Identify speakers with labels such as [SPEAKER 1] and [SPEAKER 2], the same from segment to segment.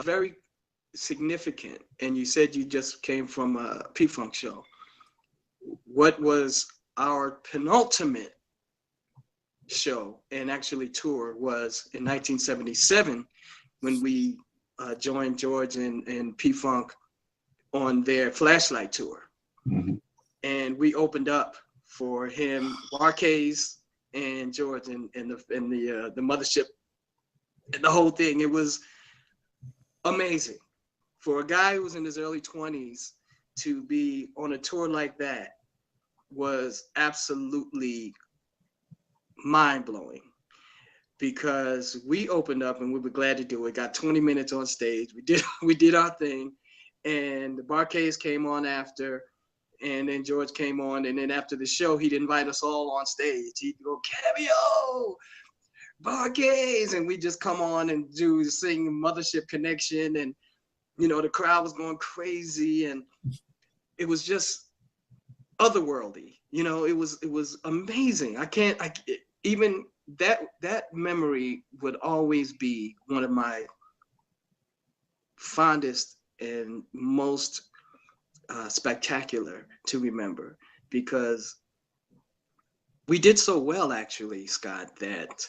[SPEAKER 1] very significant. And you said you just came from a P-Funk show. What was our penultimate show and actually tour was in 1977 when we joined George and P-Funk on their Flashlight tour.
[SPEAKER 2] Mm-hmm.
[SPEAKER 1] And we opened up for him, Barkays and George and the Mothership and the whole thing. It was amazing. For a guy who was in his early 20s to be on a tour like that was absolutely mind-blowing, because we opened up and we were glad to do it. Got 20 minutes on stage. We did our thing, and the Barkays came on after, and then George came on, and then after the show, he'd invite us all on stage. He'd go, Cameo, Barkays, and we just come on and sing Mothership Connection, and you know, the crowd was going crazy, and it was just otherworldly. You know, it was amazing. Even that memory would always be one of my fondest and most spectacular to remember, because we did so well, actually, Scott, that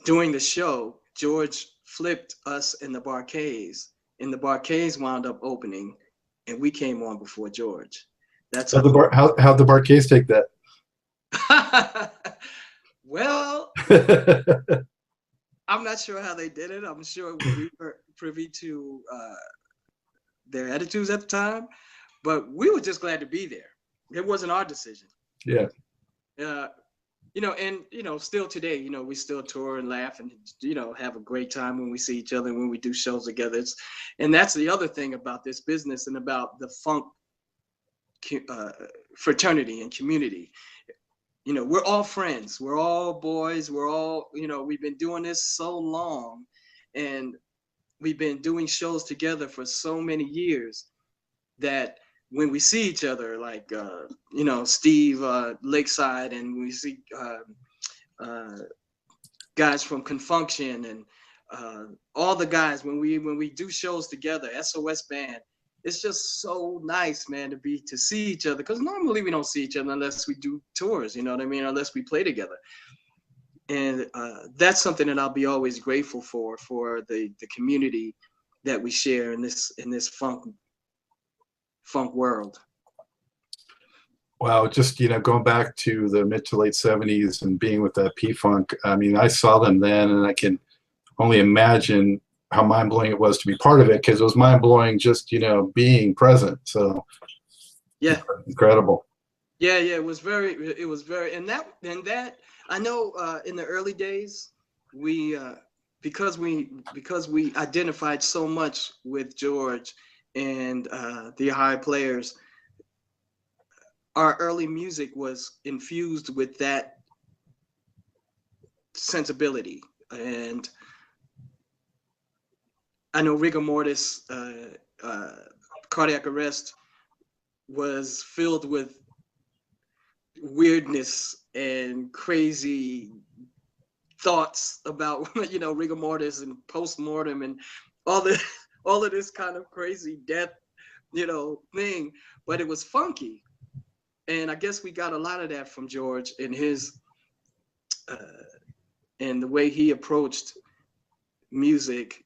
[SPEAKER 1] during the show, George flipped us in the Barkays, and the Barkays wound up opening, and we came on before George. That's
[SPEAKER 2] how'd the Barkays take that?
[SPEAKER 1] Well, I'm not sure how they did it. I'm sure we were privy to their attitudes at the time, but we were just glad to be there. It wasn't our decision.
[SPEAKER 2] Yeah.
[SPEAKER 1] You know, and you know, still today, you know, we still tour and laugh and, you know, have a great time when we see each other and when we do shows together. And that's the other thing about this business and about the funk fraternity and community. You know, we're all friends, we're all boys, we're all, you know, we've been doing this so long, and we've been doing shows together for so many years that when we see each other, like, you know, Steve Lakeside, and we see guys from Confunction and all the guys, when we do shows together, SOS Band, it's just so nice, man, to see each other, because normally we don't see each other unless we do tours, you know what I mean, unless we play together. And that's something that I'll be always grateful for the community that we share in this funk world.
[SPEAKER 2] Wow, just, you know, going back to the mid to late 70s and being with that P-Funk, I mean, I saw them then, and I can only imagine how mind-blowing it was to be part of it, because it was mind-blowing just, you know, being present. So
[SPEAKER 1] yeah,
[SPEAKER 2] incredible.
[SPEAKER 1] Yeah, it was very, and that I know in the early days, we because we identified so much with George and the high players, our early music was infused with that sensibility. And I know Rigor Mortis, Cardiac Arrest, was filled with weirdness and crazy thoughts about, you know, rigor mortis and post-mortem and all of this kind of crazy death, you know, thing, but it was funky. And I guess we got a lot of that from George and his and the way he approached music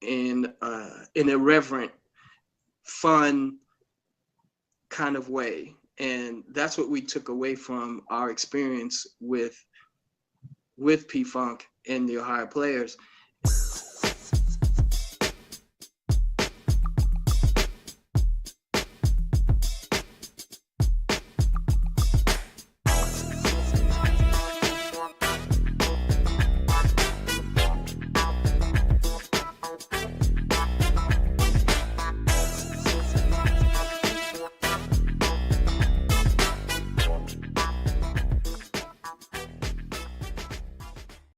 [SPEAKER 1] in an irreverent, fun kind of way. And that's what we took away from our experience with P-Funk and the Ohio Players.